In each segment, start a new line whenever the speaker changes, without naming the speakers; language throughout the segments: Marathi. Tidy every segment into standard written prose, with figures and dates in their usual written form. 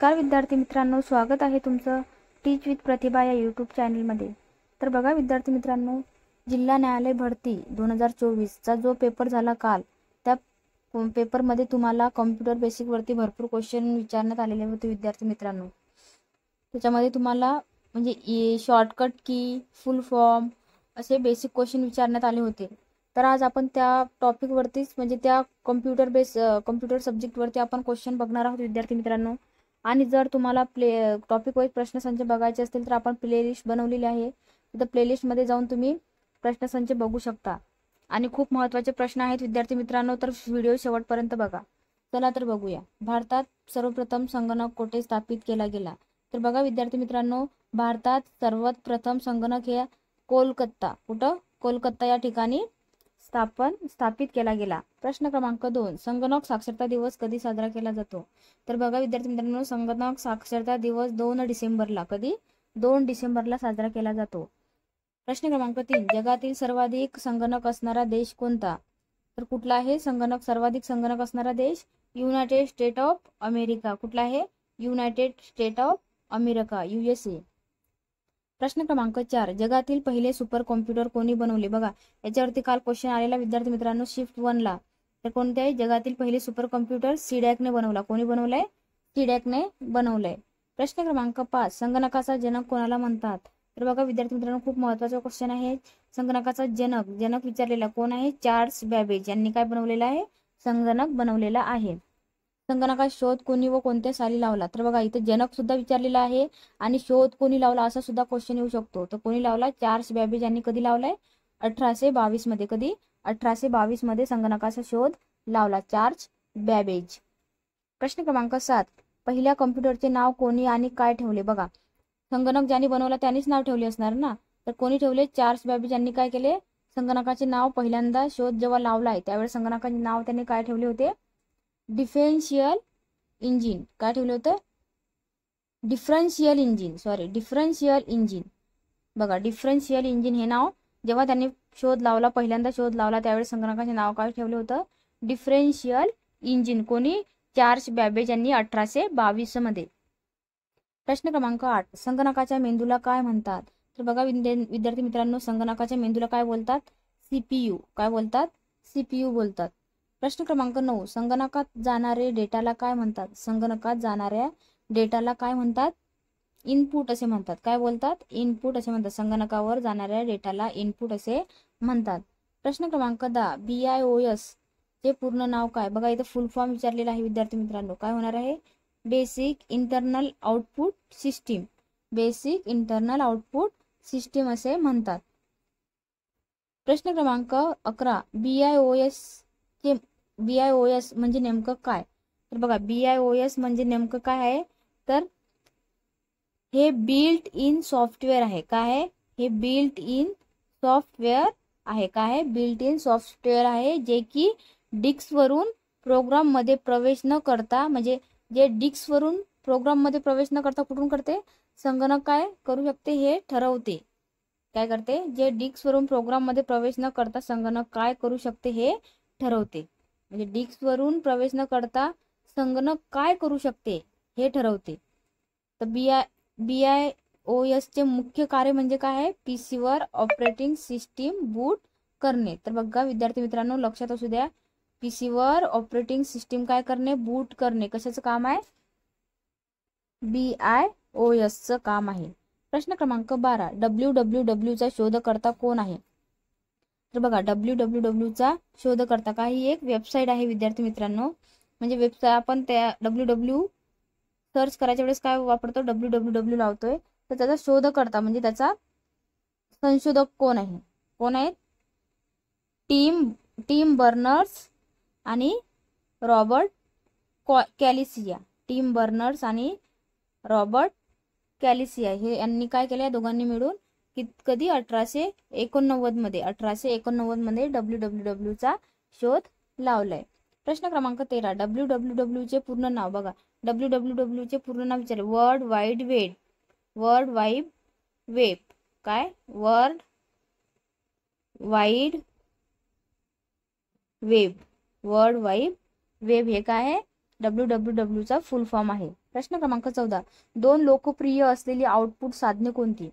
नमस्कार विद्यार्थी मित्रांनो, स्वागत आहे तुमचं टीच विथ प्रतिभा या यूट्यूब चॅनलमध्ये। तर बघा विद्यार्थी मित्रांनो, जिल्हा न्यायालय भरती 2024चा जो पेपर झाला काल, त्या पेपरमध्ये तुम्हाला कॉम्प्युटर बेसिकवरती भरपूर क्वेश्चन विचारण्यात आलेले होते विद्यार्थी मित्रांनो। त्याच्यामध्ये तुम्हाला म्हणजे शॉर्टकट की, फुल फॉर्म असे बेसिक क्वेश्चन विचारण्यात आले होते। तर आज आपण त्या टॉपिकवरतीच म्हणजे त्या कॉम्प्युटर सब्जेक्टवरती आपण क्वेश्चन बघणार आहोत विद्यार्थी मित्रांनो। आणि जर तुम्हाला टॉपिक वाईज प्रश्नसंच बघायचे असतील तर आपण प्लेलिस्ट बनवलेली आहे, तिथं प्लेलिस्टमध्ये जाऊन तुम्ही प्रश्नसंच बघू शकता। आणि खूप महत्त्वाचे प्रश्न आहेत विद्यार्थी मित्रांनो, तर व्हिडिओ शेवटपर्यंत बघा। चला तर बघूया, भारतात सर्वप्रथम संगणक कोठे स्थापित केला गेला? तर बघा विद्यार्थी मित्रांनो, भारतात सर्वात प्रथम संगणक हे कोलकाता, कुठं? कोलकाता या ठिकाणी स्थापित केला गेला। प्रश्न क्रमांक 2, संगणक साक्षरता दिवस कधी साजरा केला जातो? तर बघा विद्यार्थी मित्रांनो, संगणक साक्षरता दिवस 2 डिसेंबरला, कधी? 2 डिसेंबरला साजरा केला जातो। प्रश्न क्रमांक 3, जगातील सर्वाधिक संगणक असणारा देश कोणता? तर कुठला आहे सर्वाधिक संगणक असणारा देश? United state of America. कुठला आहे? United state of America, USA। प्रश्न क्रमांक 4, जगातील पहिले सुपर कॉम्प्युटर कोणी बनवले? बघा याच्यावरती काल क्वेश्चन आलेला विद्यार्थी मित्रांनो शिफ्ट 1 ला। तर कोणते आहे? जगातील पहिले सुपर कॉम्प्युटर सीडॅकने बनवला। कोणी बनवलाय? सीडॅकने बनवलंय। प्रश्न क्रमांक 5, संगणकाचा जनक कोणाला म्हणतात? तर बघा विद्यार्थी मित्रांनो, खूप महत्त्वाचा क्वेश्चन आहे। संगणकाचा जनक विचारलेला कोण आहे? चार्ल्स बॅबेज यांनी काय बनवलेला आहे? संगणक बनवलेला आहे। संगणकाचा शोध कोणी व कोणत्या साली लावला? तर बघा इथे जनक सुद्धा विचारलेला आहे आणि शोध कोणी लावला असा सुद्धा क्वेश्चन येऊ शकतो। तर कोणी लावला? चार्ल्स बॅबेज यांनी कधी लावलाय? 1822 मध्ये। कधी? 1822 मध्ये संगणकाचा शोध लावला चार्ल्स बॅबेज। प्रश्न क्रमांक 7, पहिल्या कॉम्प्युटरचे नाव कोणी आणि काय ठेवले? बघा संगणक ज्यांनी बनवला त्यांनीच नाव ठेवले असणार ना, तर कोणी ठेवले? चार्ल्स बॅबेज यांनी काय केले? संगणकाचे नाव पहिल्यांदा शोध जेव्हा लावलाय त्यावेळेस संगणकाचे नाव त्यांनी काय ठेवले होते? Differential engine. काय ठेवले होते? Differential engine. बघा डिफरन्शियल इंजिन हे नाव जेव्हा त्यांनी पहिल्यांदा शोध लावला त्यावेळेस संगणकाचे नाव काय ठेवले होतं? Differential engine. कोणी? चार्ल्स बॅबेज यांनी 1822 मध्ये। प्रश्न क्रमांक 8, संगणकाच्या मेंदूला काय म्हणतात? तर बघा विद्यार्थी मित्रांनो, संगणकाच्या मेंदूला काय बोलतात? CPU। काय बोलतात? CPU बोलतात। प्रश्न क्रमांक 9, संगणकात जाणारे डेटाला काय म्हणतात? संगणकात जाणाऱ्या डेटाला काय म्हणतात? इनपुट असे म्हणतात। काय बोलतात? इनपुट असे म्हणतात। संगणकावर जाणाऱ्या डेटाला इनपुट असे म्हणतात। प्रश्न क्रमांक 10, BIOS चे पूर्ण नाव काय? बघा इथे फुल फॉर्म विचारलेला आहे विद्यार्थी मित्रांनो, काय होणार आहे? Basic internal output system. Basic internal output system असे म्हणतात। प्रश्न क्रमांक 11, BIOS म्हणजे नेमकं काय? तर बघा BIOS म्हणजे नेमकं काय आहे? तर हे बिल्ट इन सॉफ्टवेअर आहे। काय आहे? हे बिल्ट इन सॉफ्टवेअर आहे। काय आहे? बिल्ट इन सॉफ्टवेअर आहे, जे की डिस्कवरून प्रोग्राम मध्ये प्रवेश न करता, म्हणजे जे डिस्कवरून प्रोग्राम मध्ये प्रवेश न करता कुठून करते? संगणक काय करू शकते हे ठरवते। काय करते? जे डिस्कवरून प्रोग्राम मध्ये प्रवेश न करता संगणक काय करू शकते हे ठरवते। म्हणजे डिस्कवरून प्रवेश न करता संगणक काय करू शकते हे ठरवते। तर BIOS चे मुख्य कार्य म्हणजे काय आहे? PC वर ऑपरेटिंग सिस्टीम बूट करणे। तर बघा विद्यार्थी मित्रांनो, लक्षात असू द्या, PC वर ऑपरेटिंग सिस्टीम काय करणे? बूट करणे। कशाचं काम आहे? BIOS चं काम आहे। प्रश्न क्रमांक 12, WWW चा शोधकर्ता कोण आहे? तर बघा WWW चा शोधकर्ता काय? ही एक वेबसाईट आहे विद्यार्थी मित्रांनो। म्हणजे वेबसाईट आपण त्या WWW सर्च करायच्या वेळेस काय वापरतो? WWW लावतोय, तर त्याचा शोधकर्ता म्हणजे त्याचा संशोधक कोण आहे? कोण आहेत? टिम बर्नर्स आणि रॉबर्ट कॅलिसिया। टिम बर्नर्स आणि रॉबर्ट कॅलिसिया हे यांनी काय केलं? या दोघांनी मिळून कधी? 1889 मध्ये। 1889 मध्ये WWW चा शोध लावलाय। प्रश्न क्रमांक 13, WWW चे पूर्ण नाव? बघा WWW चे पूर्ण नाव विचारले, world wide web. World wide web. काय? World wide web. World wide web हे काय आहे? WWW चा फुल फॉर्म आहे। प्रश्न क्रमांक 14, दोन लोकप्रिय असलेली आउटपुट साधने कोणती?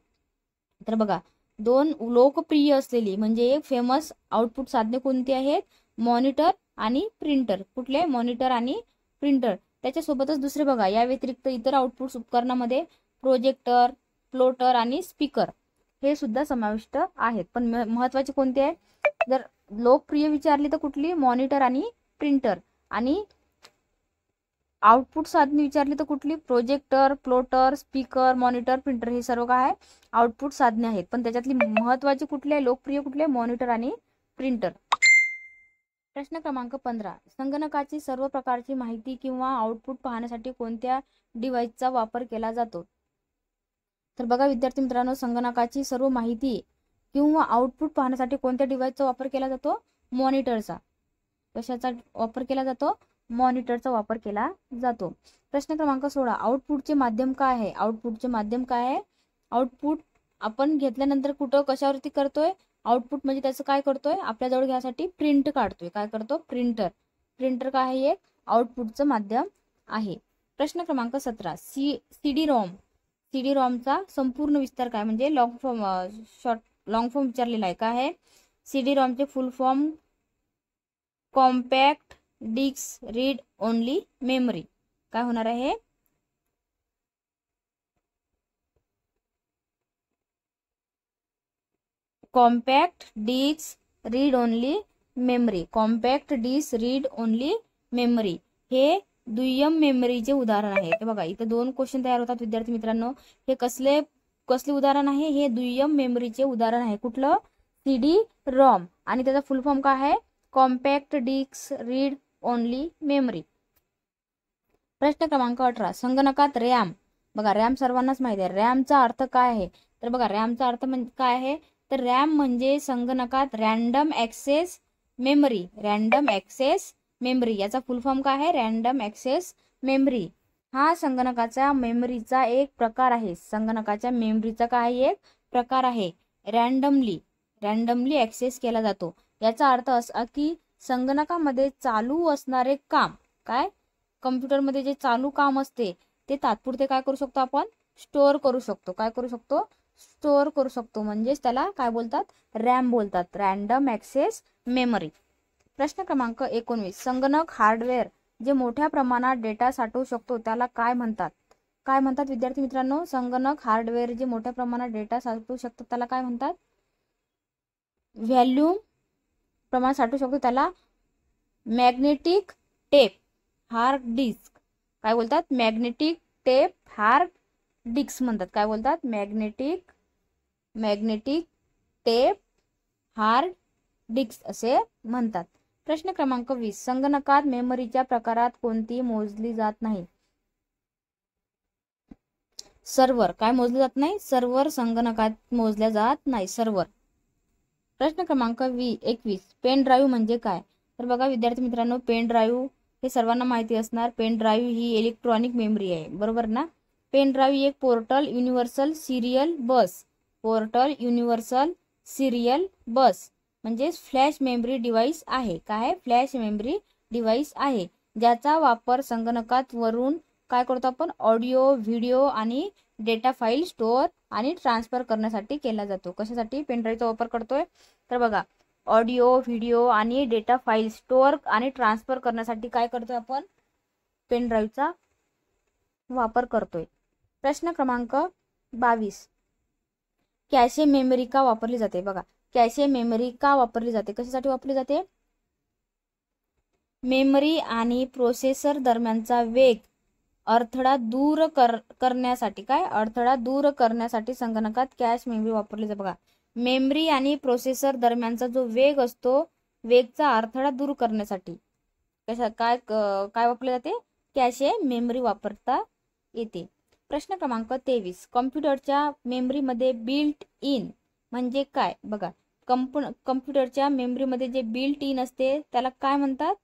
तर बघा, दोन लोकप्रिय असलेली म्हणजे एक फेमस आउटपुट साधने कोणती आहेत? मॉनिटर आणि प्रिंटर. कुठले? मॉनिटर आणि प्रिंटर. त्याच्यासोबतच दुसरे बघा, या व्यतिरिक्त इतर आउटपुट उपकरणामध्ये प्रोजेक्टर, प्लोटर आणि स्पीकर हे सुद्धा समाविष्ट आहेत. पण महत्वाचे कोणते आहे? जर लोकप्रिय विचारली तर कुठली? मॉनिटर आणि प्रिंटर. आणि आउटपुट साधने विचारली तर कुठली? Projector, plotter, speaker, monitor, printer हे सर्व काय आहे? आउटपुट साधने आहेत. पण त्याच्यातली महत्वाची कुठली आहे? लोकप्रिय कुठली आहे? मॉनिटर आणि प्रिंटर. प्रश्न क्रमांक 15, संगणकाची सर्व प्रकारची माहिती किंवा आउटपुट पाहण्यासाठी कोणत्या डिव्हाइसचा वापर केला जातो? तर बघा विद्यार्थी मित्रांनो, संगणकाची सर्व माहिती किंवा आउटपुट पाहण्यासाठी कोणत्या डिव्हाइसचा वापर केला जातो? मॉनिटरचा. कशाचा वापर केला जातो? मॉनिटरचा वापर केला जातो. प्रश्न क्रमांक 16, आउटपुटचे माध्यम काय आहे? आउटपुटचे माध्यम काय आहे? आउटपुट आपण घेतल्यानंतर कुठं कशावरती करतोय? आउटपुट म्हणजे त्याचं काय करतोय? आपल्याजवळ घ्यासाठी प्रिंट काढतोय. काय करतो? प्रिंटर. प्रिंटर काय आहे? एक आउटपुटचं माध्यम आहे. प्रश्न क्रमांक 17, सीडी रॉम. सीडी रॉमचा संपूर्ण विस्तार काय? म्हणजे लॉंग फॉर्म विचारलेला आहे. काय आहे? सीडी रॉमचे full form compact disc read only memory. काय होणार आहे? Compact disc read only memory. Compact disc read only memory हे दुय्यम मेमरीचे उदाहरण आहे. ते बघा, इथं दोन क्वेश्चन तयार होतात विद्यार्थी मित्रांनो. हे कसले उदाहरण आहे? हे दुय्यम मेमरीचे उदाहरण आहे. कुठलं? CD ROM. आणि त्याचा फुल फॉर्म काय आहे? Compact disc read only memory. प्रश्न क्रमांक 18, संगणकात रॅम. बघा, रॅम सर्वांनाच माहिती आहे. रॅमचा अर्थ काय आहे? तर बघा, रॅमचा अर्थ म्हणजे काय आहे? तर रॅम म्हणजे संगणकात random access memory. Random access memory याचा फुल फॉर्म काय आहे? Random access memory. हा संगणकाच्या मेमरीचा एक प्रकार आहे. संगणकाच्या मेमरीचा काय एक प्रकार आहे? रॅन्डमली ऍक्सेस केला जातो. याचा अर्थ असा की संगणकामध्ये चालू असणारे काम, काय कम्प्युटरमध्ये जे चालू काम असते ते तात्पुरते काय करू शकतो? आपण स्टोअर करू शकतो. काय करू शकतो? स्टोअर करू शकतो. म्हणजेच त्याला काय बोलतात? रॅम बोलतात. Random access memory. प्रश्न क्रमांक 19, संगणक हार्डवेअर जे मोठ्या प्रमाणात डेटा साठवू शकतो त्याला काय म्हणतात? काय म्हणतात विद्यार्थी मित्रांनो? संगणक हार्डवेअर जे मोठ्या प्रमाणात डेटा साठवू शकतो त्याला काय म्हणतात? व्हॉल्यूम प्रमाणात साठवू शकतो त्याला मॅग्नेटिक टेप हार्ड डिस्क. काय बोलतात? मॅग्नेटिक टेप हार्ड डिस्क म्हणतात. काय बोलतात? मॅग्नेटिक टेप हार्ड डिस्क असे म्हणतात. प्रश्न क्रमांक 20, संगणकात मेमरीच्या प्रकारात कोणती मोजली जात नाही? सर्व्हर. काय मोजले जात नाही? सर्व्हर संगणकात मोजल्या जात नाही. सर्व्हर. प्रश्न क्रमांक 21, पेन ड्राईव्ह म्हणजे काय? तर बघा विद्यार्थी मित्रांनो, पेन ड्राईव्ह हे सर्वांना माहिती असणार. पेन ड्राईव्ह ही इलेक्ट्रॉनिक मेमरी आहे. बरोबर ना? पेन ड्राईव्ह एक पोर्टल युनिव्हर्सल सिरियल बस. पोर्टल युनिव्हर्सल सिरियल बस म्हणजे फ्लॅश मेमरी डिव्हाइस आहे. काय? फ्लॅश मेमरी डिव्हाइस आहे, ज्याचा वापर संगणकात वरून काय करतो आपण? ऑडिओ, व्हिडिओ आणि डेटा फाईल स्टोअर आणि ट्रान्सफर करण्यासाठी केला जातो. कशासाठी पेनड्राईव्हचा वापर करतोय? तर बघा, ऑडिओ, व्हिडिओ आणि डेटा फाईल स्टोअर आणि ट्रान्सफर करण्यासाठी काय करतोय आपण? पेनड्राईव्हचा वापर करतोय. प्रश्न क्रमांक 22, कॅशे मेमरी का वापरली जाते? बघा, कॅशे मेमरी का वापरली जाते? कशासाठी वापरली जाते? मेमरी आणि प्रोसेसर दरम्यानचा वेग अडथळा दूर करण्यासाठी. काय? अडथळा दूर करण्यासाठी संगणकात कॅश मेमरी वापरली जाते. बघा, मेमरी आणि प्रोसेसर दरम्यानचा जो वेग असतो, वेगचा अडथळा दूर करण्यासाठी काय वापरले जाते? कॅशे मेमरी वापरता येते. प्रश्न क्रमांक 23, कम्प्युटरच्या मेमरीमध्ये बिल्ट इन म्हणजे काय? बघा, कम्प्युटरच्या मेमरीमध्ये जे बिल्ट इन असते त्याला काय म्हणतात?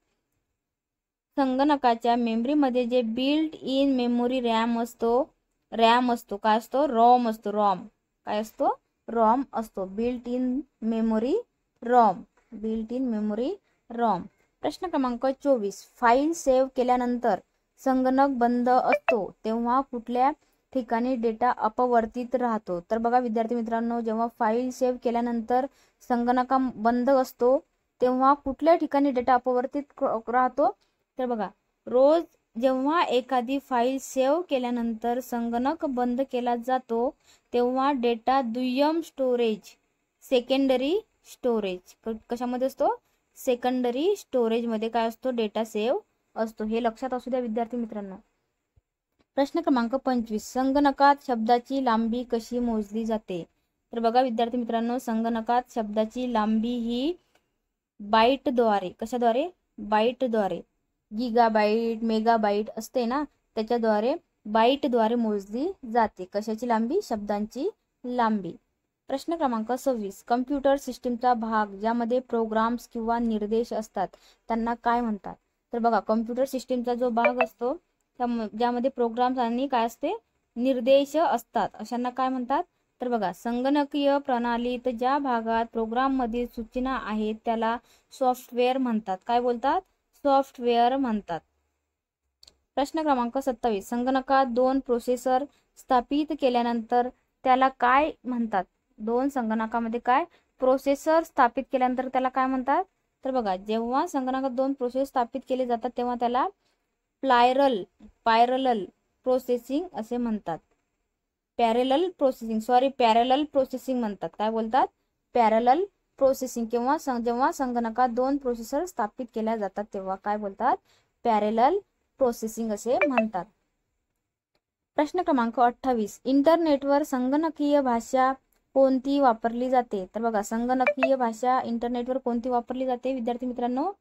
संगणकाच्या मेमरीमध्ये जे बिल्ट इन मेमरी रॅम असतो. काय असतो? रॉम असतो. काय असतो? रॉम असतो. Built in memory ROM. प्रश्न क्रमांक 24, फाईल सेव्ह केल्यानंतर संगणक बंद असतो तेव्हा कुठल्या ठिकाणी डेटा अपवर्तित राहतो? तर बघा विद्यार्थी मित्रांनो, जेव्हा फाईल सेव्ह केल्यानंतर संगणक बंद असतो तेव्हा कुठल्या ठिकाणी डेटा अपवर्तित राहतो? तर बघा, रोज जेव्हा एखादी फाईल सेव्ह केल्यानंतर संगणक बंद केला जातो तेव्हा डेटा दुय्यम स्टोरेज, सेकंडरी स्टोरेज, कशामध्ये असतो? सेकंडरी स्टोरेजमध्ये काय असतो? डेटा सेव्ह असतो. हे लक्षात असू द्या विद्यार्थी मित्रांनो. प्रश्न क्रमांक 25, संगणकात शब्दाची लांबी कशी मोजली जाते? तर बघा विद्यार्थी मित्रांनो, संगणकात शब्दाची लांबी ही बाईटद्वारे, कशाद्वारे? बाईटद्वारे, गिगाबाईट, मेगाबाईट असते ना, त्याच्याद्वारे बाईटद्वारे मोजली जाते. कशाची लांबी? शब्दांची लांबी. प्रश्न क्रमांक 26, कम्प्युटर सिस्टीमचा भाग ज्यामध्ये प्रोग्राम्स किंवा निर्देश असतात त्यांना काय म्हणतात? तर बघा, कम्प्युटर सिस्टीमचा जो भाग असतो ज्यामध्ये प्रोग्राम्स आणि काय असते? निर्देश असतात, अशांना काय म्हणतात? तर बघा, संगणकीय प्रणालीत ज्या भागात प्रोग्राम मधील सूचना आहेत त्याला सॉफ्टवेअर म्हणतात. काय बोलतात? सॉफ्टवेअर म्हणतात. प्रश्न क्रमांक 27, संगणकात 2 प्रोसेसर स्थापित केल्यानंतर त्याला काय म्हणतात? 2 संगणकामध्ये काय प्रोसेसर स्थापित केल्यानंतर त्याला काय म्हणतात? तर बघा, जेव्हा संगणकात 2 प्रोसेस स्थापित केले जातात तेव्हा त्याला पॅरलल प्रोसेसिंग असे म्हणतात. पॅरलल प्रोसेसिंग म्हणतात. काय बोलतात? Parallel processing. जेव्हा संगणकात 2 प्रोसेसर स्थापित केल्या जातात तेव्हा काय बोलतात? पॅरलल प्रोसेसिंग असे म्हणतात. प्रश्न क्रमांक 28, इंटरनेटवर संगणकीय भाषा कोणती वापरली जाते? तर बघा, संगणकीय भाषा इंटरनेटवर कोणती वापरली जाते विद्यार्थी मित्रांनो?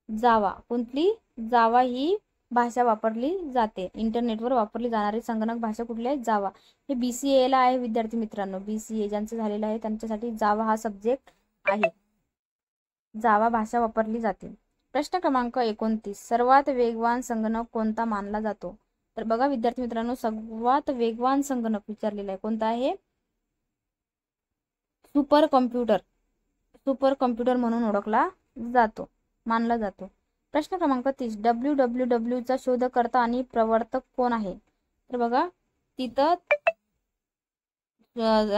जावा. कोणती? जावा ही भाषा वापरली जाते. इंटरनेटवर वापरली जाणारी संगणक भाषा कुठली आहे? जावा. हे BCA ला आहे विद्यार्थी मित्रांनो. BCA ज्यांचं झालेलं आहे त्यांच्यासाठी जावा हा सब्जेक्ट आहे. जावा भाषा वापरली जाते. प्रश्न क्रमांक 29, सर्वात वेगवान संगणक कोणता मानला जातो? तर बघा विद्यार्थी मित्रांनो, सर्वात वेगवान संगणक विचारलेला आहे कोणता आहे? सुपर कॉम्प्युटर म्हणून ओळखला जातो, मानला जातो. प्रश्न क्रमांक 30, www चा शोधकर्ता आणि प्रवर्तक कोण आहे? तर बघा, तिथं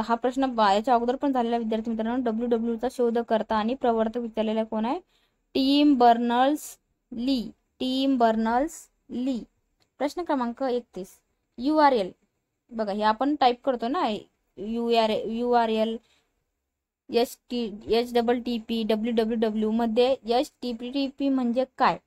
हा प्रश्न याच्या अगोदर पण झालेला विद्यार्थी मित्रांनो. www चा शोधकर्ता आणि प्रवर्तक विचारलेला कोण आहे? Tim Berners Lee. प्रश्न क्रमांक 31, URL. बघा, हे आपण टाईप करतो ना, URL, HTTP, www मध्ये HTTP म्हणजे काय?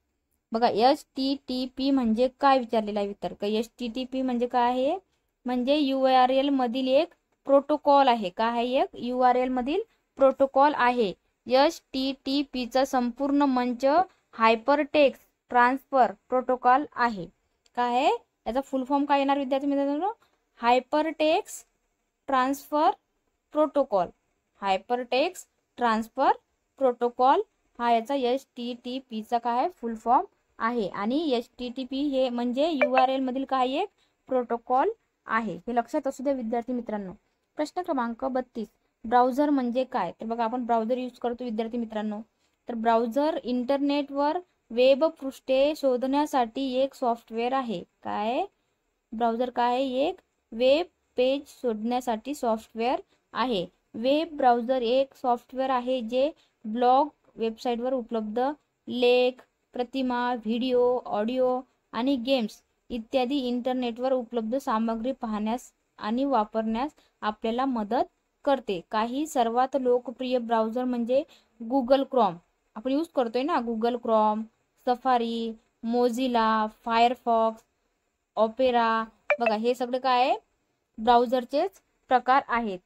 बघा, HTTP म्हणजे काय विचारलेला आहे वितर्क. HTTP म्हणजे काय आहे? म्हणजे URL मधील एक प्रोटोकॉल आहे. काय आहे? एक URL मधील प्रोटोकॉल आहे. HTTP चा संपूर्ण मंच हायपरटेक्स्ट ट्रान्सफर प्रोटोकॉल आहे. काय आहे? याचा फुल फॉर्म काय येणार विद्यार्थी मित्रांनो? Hypertext transfer protocol. Hypertext transfer protocol हा याचा HTTP चा काय फुल फॉर्म आहे. आणि HTTP हे म्हणजे URL मधील काय एक प्रोटोकॉल आहे. हे लक्षात असू द्या विद्यार्थी मित्रांनो. प्रश्न क्रमांक 32, ब्राउझर म्हणजे काय? तर बघा, आपण ब्राउझर यूज करतो विद्यार्थी मित्रांनो. तर ब्राउझर इंटरनेटवर वेब पृष्ठे शोधण्यासाठी एक सॉफ्टवेअर आहे. काय? ब्राउझर काय आहे? एक वेब पेज शोधण्यासाठी सॉफ्टवेअर आहे. वेब ब्राउझर एक सॉफ्टवेअर आहे जे ब्लॉग, वेबसाईटवर उपलब्ध लेख, प्रतिमा, व्हिडिओ, ऑडिओ आणि गेम्स इत्यादी इंटरनेटवर उपलब्ध सामग्री पाहण्यास आणि वापरण्यास आपल्याला मदत करते. काही सर्वात लोकप्रिय ब्राउझर म्हणजे गुगल क्रोम. आपण यूज करतोय ना, Google Chrome, Safari, Mozilla, Firefox, Opera. बघा, हे सगळे काय आहे? ब्राउझरचेच प्रकार आहेत.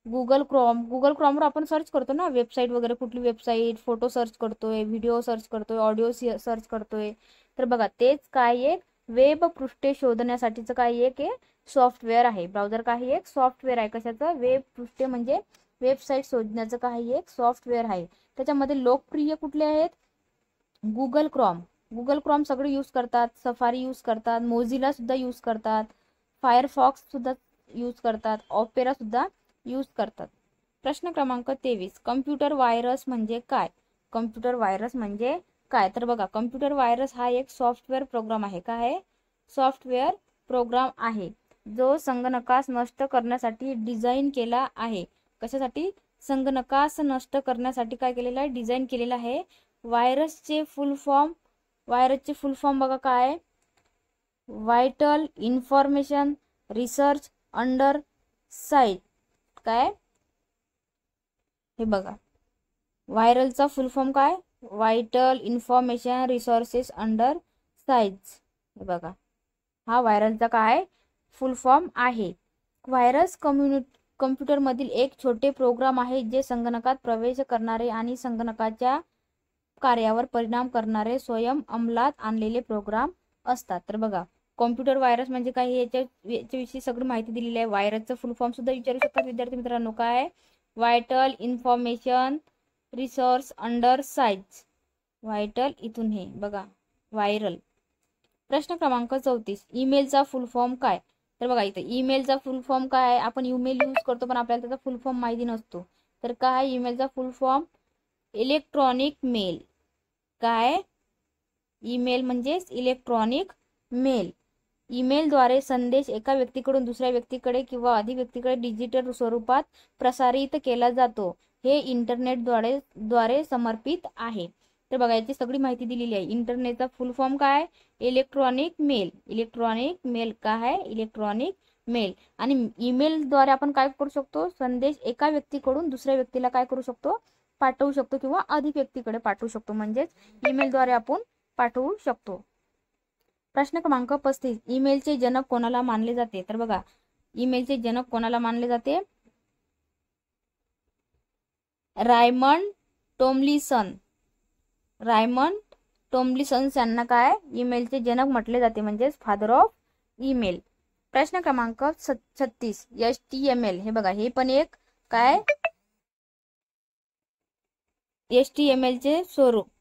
गुगल क्रोमवर आपण सर्च करतो ना, वेबसाईट वगैरे, कुठली वेबसाईट, फोटो सर्च करतोय, व्हिडिओ सर्च करतोय, ऑडिओ सर्च करतोय. तर बघा, तेच काय एक वेब पृष्ठे शोधण्यासाठीचं काय एक सॉफ्टवेअर आहे. ब्राउझर काही एक सॉफ्टवेअर आहे. कशाचं? वेब पृष्ठे म्हणजे वेबसाईट शोधण्याचं काही एक सॉफ्टवेअर आहे. त्याच्यामध्ये लोकप्रिय कुठले आहेत? गुगल क्रोम सगळे यूज करतात, सफारी यूज करतात, मोझिला सुद्धा यूज करतात, फायरफॉक्स सुद्धा यूज करतात, ऑपेरा सुद्धा यूज करतात. प्रश्न क्रमांक 23, कम्प्युटर व्हायरस म्हणजे काय? कम्प्युटर व्हायरस म्हणजे काय? तर बघा, कम्प्युटर व्हायरस हा एक सॉफ्टवेअर प्रोग्राम आहे. काय आहे? सॉफ्टवेअर प्रोग्राम आहे जो संगणकास नष्ट करण्यासाठी डिझाईन केला आहे. कशासाठी? संगणकास नष्ट करण्यासाठी काय केलेलं आहे? डिझाईन केलेलं आहे. व्हायरसचे फुल फॉर्म बघा काय? Vital information research under site. काय? हे बघा, व्हायरलचा फुल फॉर्म काय? Vital information resources under size. हे बघा, हा व्हायरलचा काय फुल फॉर्म आहे. व्हायरस कम्प्युटरमधील एक छोटे प्रोग्राम आहे जे संगणकात प्रवेश करणारे आणि संगणकाच्या कार्यावर परिणाम करणारे स्वयं अंमलात आणलेले प्रोग्राम असतात. तर बघा, कॉम्प्युटर व्हायरस म्हणजे काय याच्याविषयी सगळी माहिती दिलेली आहे. व्हायरसचं फुल फॉर्म सुद्धा विचारू शकतात विद्यार्थी मित्रांनो. काय? Vital information resource under size. Vital इथून हे बघा व्हायरल. प्रश्न क्रमांक 34, ईमेलचा फुल फॉर्म काय? तर बघा इथे ईमेलचा फुल फॉर्म काय? आपण ईमेल यूज करतो पण आपल्याला त्याचा फुल फॉर्म माहिती नसतो. तर काय ईमेलचा फुल फॉर्म? Electronic mail. काय? ईमेल म्हणजेच इलेक्ट्रॉनिक मेल. ईमेलद्वारे संदेश एका व्यक्तीकडून दुसऱ्या व्यक्तीकडे किंवा अधिक व्यक्तीकडे डिजिटल स्वरूपात प्रसारित केला जातो. हे इंटरनेटद्वारे समर्पित आहे. तर बघा, याची सगळी माहिती दिलेली आहे. इंटरनेटचा फुल फॉर्म काय? Electronic mail. इलेक्ट्रॉनिक मेल काय आहे? Electronic mail. आणि ईमेलद्वारे आपण काय करू शकतो? संदेश एका व्यक्तीकडून दुसऱ्या व्यक्तीला काय करू शकतो? पाठवू शकतो किंवा अधिक व्यक्तीकडे पाठवू शकतो. म्हणजेच ईमेलद्वारे आपण पाठवू शकतो. प्रश्न क्रमांक 35, ईमेलचे जनक कोणाला मानले जाते? तर बघा, ईमेलचे जनक कोणाला मानले जाते? रायमंड टॉम्लिन्सन. रायमंड टॉम्लिन्सन यांना काय ईमेलचे जनक म्हटले जाते, म्हणजेच फादर ऑफ ईमेल. प्रश्न क्रमांक 36, HTML. हे बघा, हे पण एक काय? HTML चे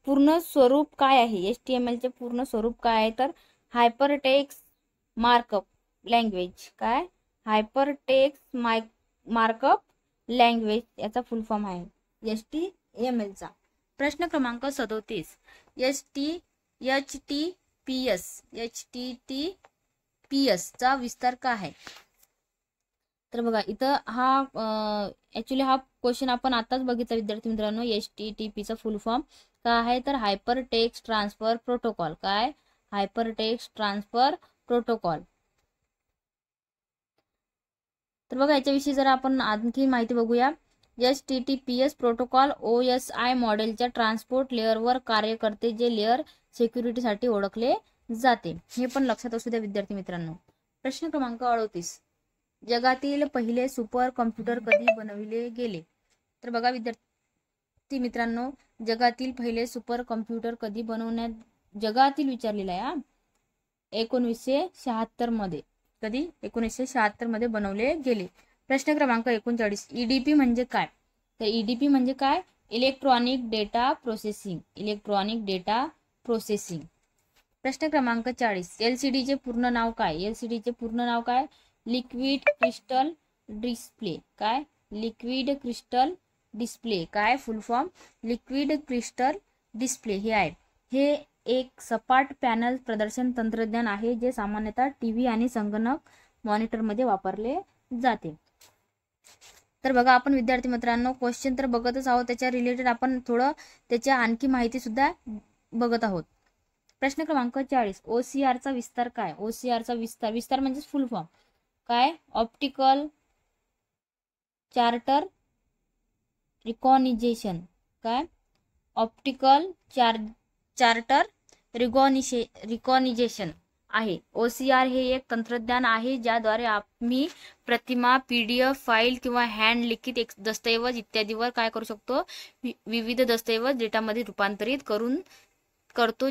पूर्ण स्वरूप काय आहे? HTML चे पूर्ण स्वरूप काय आहे? तर हायपरटेक्स्ट मार्कअप लँग्वेज. काय? हायपरटेक्स्ट मार्कअप लँग्वेज याचा फुल फॉर्म आहे HTML चा. प्रश्न क्रमांक 37, HTTPS चा विस्तार काय आहे? तर बघा, इथं ऍक्च्युली हा क्वेश्चन आपण आताच बघितला विद्यार्थी मित्रांनो. HTTP चा फुल फॉर्म काय आहे? तर हायपर टेक्स्ट ट्रान्सफर प्रोटोकॉल. काय? Hyper text transfer protocol. तर बघा, याच्याविषयी जर आपण आणखी माहिती बघूया. HTTPS प्रोटोकॉल OSI मॉडेलच्या ट्रान्सपोर्ट लेअरवर कार्य करते, जे लेअर सिक्युरिटीसाठी ओळखले जाते. हे पण लक्षात असू द्या विद्यार्थी मित्रांनो. प्रश्न क्रमांक 38, जगातील पहिले सुपर कम्प्युटर कधी बनविले गेले? तर बघा विद्यार्थी मित्रांनो, जगातील पहिले सुपर कम्प्युटर कधी जगातील विचारलेला आहे. 1976 मध्ये. कधी? 1976 मध्ये बनवले गेले. प्रश्न क्रमांक 39, EDP म्हणजे काय? तर EDP म्हणजे काय? Electronic data processing. Electronic data processing. प्रश्न क्रमांक 40, LCD चे पूर्ण नाव काय? LCD चे पूर्ण नाव काय? Liquid crystal display. काय? Liquid crystal display. काय full form? Liquid crystal display हे आहे. हे एक सपाट पॅनल प्रदर्शन तंत्रज्ञान आहे जे सामान्यतः टीव्ही आणि संगणक मॉनिटरमध्ये वापरले जाते. तर बघा, आपण विद्यार्थी मित्रांनो क्वेश्चन तर बघतच आहोत, त्याच्या रिलेटेड आपण थोडं त्याच्या आणखी माहिती सुद्धा बघत आहोत. प्रश्न क्रमांक 40, OCR चा विस्तार काय? OCR चा विस्तार म्हणजे फुल फॉर्म काय? Optical charter recognition. काय? ऑप्टिकल चार्टर रिकॉग्निशन आहे. OCR हे एक तंत्रज्ञान आहे ज्याद्वारे आम्ही प्रतिमा, PDF फाईल किंवा हँड लिखित दस्तऐवज इत्यादीवर काय करू शकतो? विविध दस्तऐवज डेटामध्ये रूपांतरित करतो,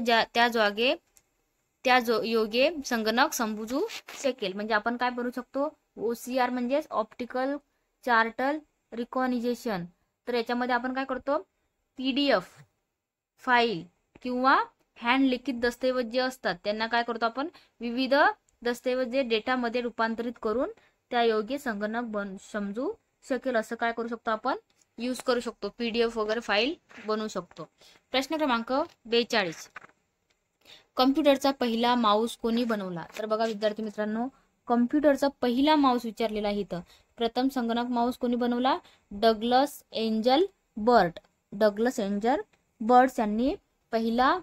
त्या योगे संगणक समजू शकेल. म्हणजे आपण काय करू शकतो? OCR म्हणजे ऑप्टिकल चार्टर रिकॉग्निशन. तर याच्यामध्ये आपण काय करतो? PDF फाईल किंवा हँड लिखित दस्तऐवज जे असतात त्यांना काय करतो आपण? विविध दस्तऐवज जे डेटामध्ये रूपांतरित करून त्या योगे संगणक समजू शकेल असं काय करू शकतो आपण? यूज करू शकतो, PDF वगैरे फाईल बनवू शकतो. प्रश्न क्रमांक 42. कम्प्युटरचा पहिला माऊस कोणी बनवला? तर बघा विद्यार्थी मित्रांनो, कम्प्युटरचा पहिला माऊस विचारलेला आहे इथं. प्रथम संगणक माऊस कोणी बनवला? Douglas Engelbart. Douglas Engelbart यांनी पहिला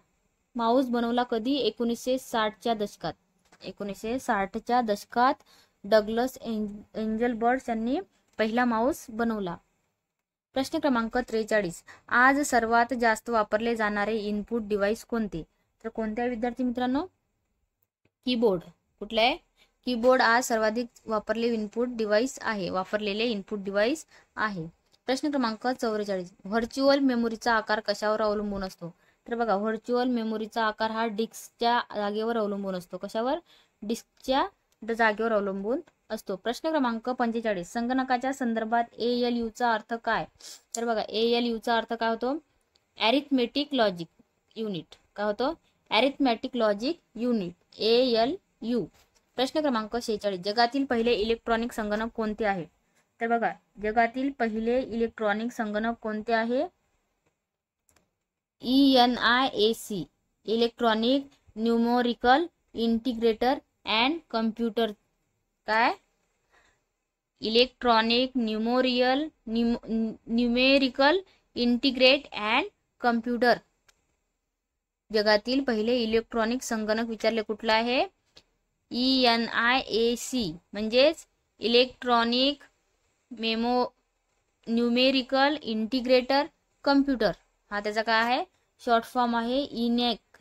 माऊस बनवला. कधी? 1960च्या दशकात. 1960च्या दशकात डग्लस एंजल बर्ट यांनी पहिला माऊस बनवला. प्रश्न क्रमांक 43. आज सर्वात जास्त वापरले जाणारे इनपुट डिव्हाइस कोणते? तर कोणत्या विद्यार्थी मित्रांनो? कीबोर्ड. कुठला आहे? कीबोर्ड आज सर्वाधिक वापरलेले इनपुट डिव्हाइस आहे. प्रश्न क्रमांक 44. व्हर्च्युअल मेमोरीचा आकार कशावर अवलंबून असतो? तर बघा, व्हर्च्युअल मेमोरीचा आकार हा डिस्कच्या जागेवर अवलंबून असतो. कशावर? डिस्कच्या जागेवर अवलंबून असतो. प्रश्न क्रमांक 45. संगणकाच्या संदर्भात ALU चा अर्थ काय? तर बघा, ALU चा अर्थ काय होतो? Arithmetic logic unit. काय होतो? Arithmetic logic unit, ALU. प्रश्न क्रमांक 46. जगातील पहिले इलेक्ट्रॉनिक संगणक कोणते आहे? तर बघा, जगातील पहिले इलेक्ट्रॉनिक संगणक कोणते आहे? ENIAC, electronic numerical integrator and computer. काय? Electronic numerical integrate and computer. जगातील पहिले इलेक्ट्रॉनिक संगणक विचारले कुठला आहे? ENIAC म्हणजेच इलेक्ट्रॉनिक न्यूमेरिकल इंटिग्रेटर कम्प्युटर. हा त्याचा काय आहे? शॉर्ट फॉर्म आहे इनॅक.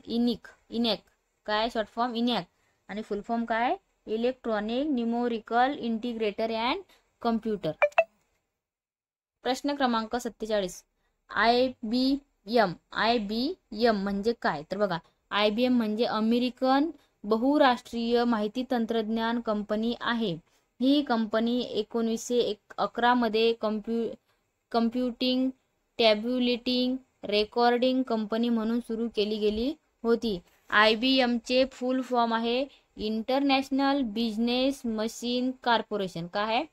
काय शॉर्ट फॉर्म? इनॅक. आणि फुल फॉर्म काय? Electronic numerical integrator and computer. प्रश्न क्रमांक 47. IBM म्हणजे काय? तर बघा, IBM म्हणजे अमेरिकन बहुराष्ट्रीय माहिती तंत्रज्ञान कंपनी आहे. ही कंपनी 1911 मध्ये कम्प्युटिंग, टॅब्युलेटिंग, रेकॉर्डिंग कंपनी म्हणून सुरू केली गेली होती. IBM चे फुल फॉर्म आहे इंटरनॅशनल बिझनेस मशीन कॉर्पोरेशन. काय आहे?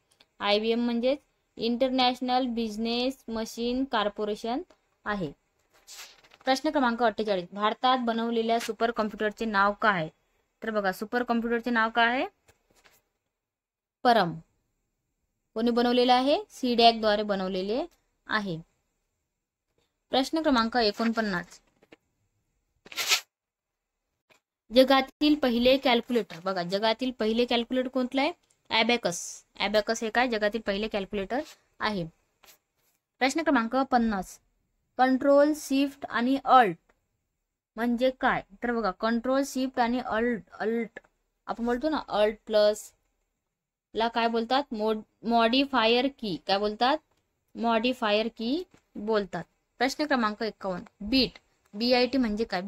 IBM म्हणजे इंटरनॅशनल बिझनेस मशीन कॉर्पोरेशन आहे. प्रश्न क्रमांक 48. भारतात बनवलेल्या सुपर कम्प्युटरचे नाव काय? तर बघा, सुपर कम्प्युटरचे नाव काय आहे? परम. कोणी बनवलेले आहे? CDAC द्वारे बनवलेले आहे. प्रश्न क्रमांक 49. जगातील पहिले कॅल्क्युलेटर. बघा, जगातील पहिले कॅल्क्युलेटर कोणतं आहे? ॲबॅकस हे काय? जगातील पहिले कॅल्क्युलेटर आहे. प्रश्न क्रमांक 50. कंट्रोल शिफ्ट आणि अल्ट म्हणजे काय? तर बघा, कंट्रोल शिफ्ट आणि अल्ट आपण बोलतो ना, अल्ट प्लस ला काय बोलतात? मॉडिफायर की. काय बोलतात? मॉडिफायर की बोलतात. प्रश्न क्रमांक 51. बीट, BIT म्हणजे काय?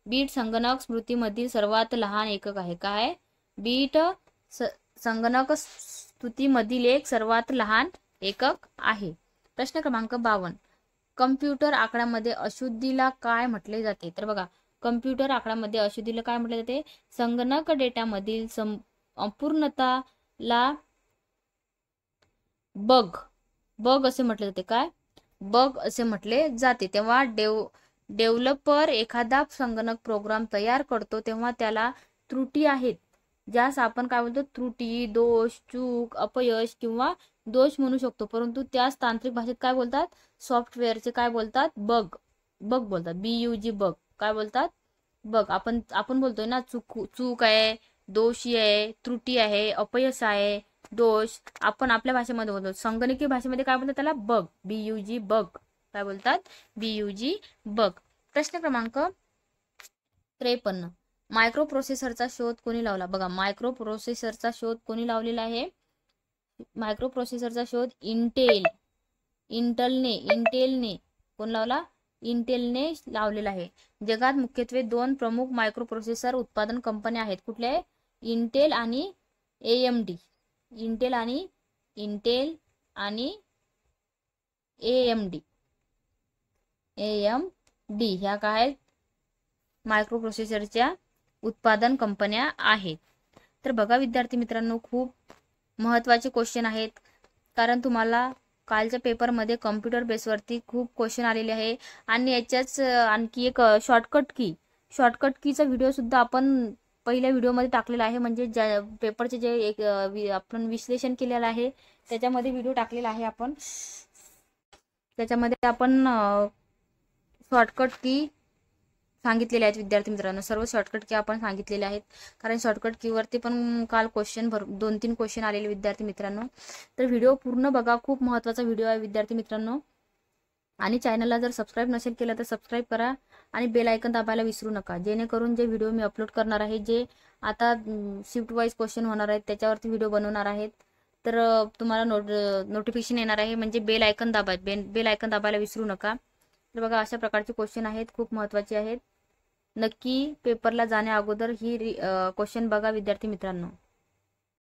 बीट संगणक स्मृतीमधील सर्वात लहान एकक आहे. काय? बीट संगणक स्मृतीमधील एक सर्वात लहान एकक आहे. प्रश्न क्रमांक 52. कम्प्युटर आकड्यामध्ये अशुद्धीला काय म्हटले जाते? तर बघा, कम्प्युटर आकड्यामध्ये अशुद्धीला काय म्हटले जाते? संगणक डेटामधील अपूर्णताला बग असे म्हटले जाते. काय? बग असे म्हटले जाते. तेव्हा डेव्हलपर एखादा संगणक प्रोग्राम तयार करतो तेव्हा त्याला त्रुटी आहेत, ज्यास आपण काय बोलतो? त्रुटी, दोष, चूक, अपयश किंवा दोष म्हणू शकतो. परंतु त्यास तांत्रिक भाषेत काय बोलतात? सॉफ्टवेअरचे काय बोलतात? बग बोलतात. BUG बग. काय बोलतात? बग. आपण बोलतोय ना, चूक आहे, दोषी आहे, त्रुटी आहे, अपयश आहे, दोष. आपण आपल्या भाषेमध्ये बोलतो. संगणकीय भाषेमध्ये काय बोलतात? त्याला बग. BUG बग. काय बोलतात? BUG बग. प्रश्न क्रमांक 53. मायक्रो प्रोसेसरचा शोध कोणी लावला? बघा, मायक्रो प्रोसेसरचा शोध कोणी लावलेला आहे? मायक्रो प्रोसेसरचा शोध इंटेलने कोण लावला? इंटेलने लावलेला आहे. जगात मुख्यत्वे 2 प्रमुख मायक्रो प्रोसेसर उत्पादन कंपन्या आहेत. कुठल्या? इंटेल आणि AMD. इंटेल आणि AMD ह्या काय आहेत? मायक्रो प्रोसेसरच्या उत्पादन कंपन्या आहेत. तर बघा विद्यार्थी मित्रांनो, खूप महत्त्वाचे क्वेश्चन आहेत, कारण तुम्हाला कालच्या पेपरमध्ये कॉम्प्युटर बेसवरती खूप क्वेश्चन आलेले आहे आणि याच्याच आणखी एक शॉर्टकट कीचा व्हिडिओ सुद्धा आपण पहिल्या व्हिडिओमध्ये टाकलेला आहे. म्हणजे ज्या पेपरचे जे एक आपण विश्लेषण केलेलं आहे त्याच्यामध्ये व्हिडिओ टाकलेला आहे आपण. त्याच्यामध्ये आपण शॉर्टकट की सांगितलेले आहेत विद्यार्थी मित्रांनो. सर्व शॉर्टकट की आपण सांगितलेले आहेत, कारण शॉर्टकट कीवरती पण काल क्वेश्चन 2-3 क्वेश्चन आलेले विद्यार्थी मित्रांनो. तर व्हिडिओ पूर्ण बघा, खूप महत्त्वाचा व्हिडिओ आहे विद्यार्थी मित्रांनो. आणि चॅनलला जर सबस्क्राईब नसेल केलं तर सबस्क्राईब करा आणि बेल आयकन दाबायला विसरू नका, जेणेकरून जे व्हिडिओ मी अपलोड करणार आहे, जे आता शिफ्ट वाईज क्वेश्चन होणार आहेत त्याच्यावरती व्हिडिओ बनवणार आहेत, तर तुम्हाला नोटिफिकेशन येणार आहे. म्हणजे बेल आयकन दाबायला विसरू नका. तर बघा, अशा प्रकारचे क्वेश्चन आहेत, खूप महत्त्वाचे आहेत. नक्की पेपरला जाण्या अगोदर ही क्वेश्चन बघा विद्यार्थी मित्रांनो.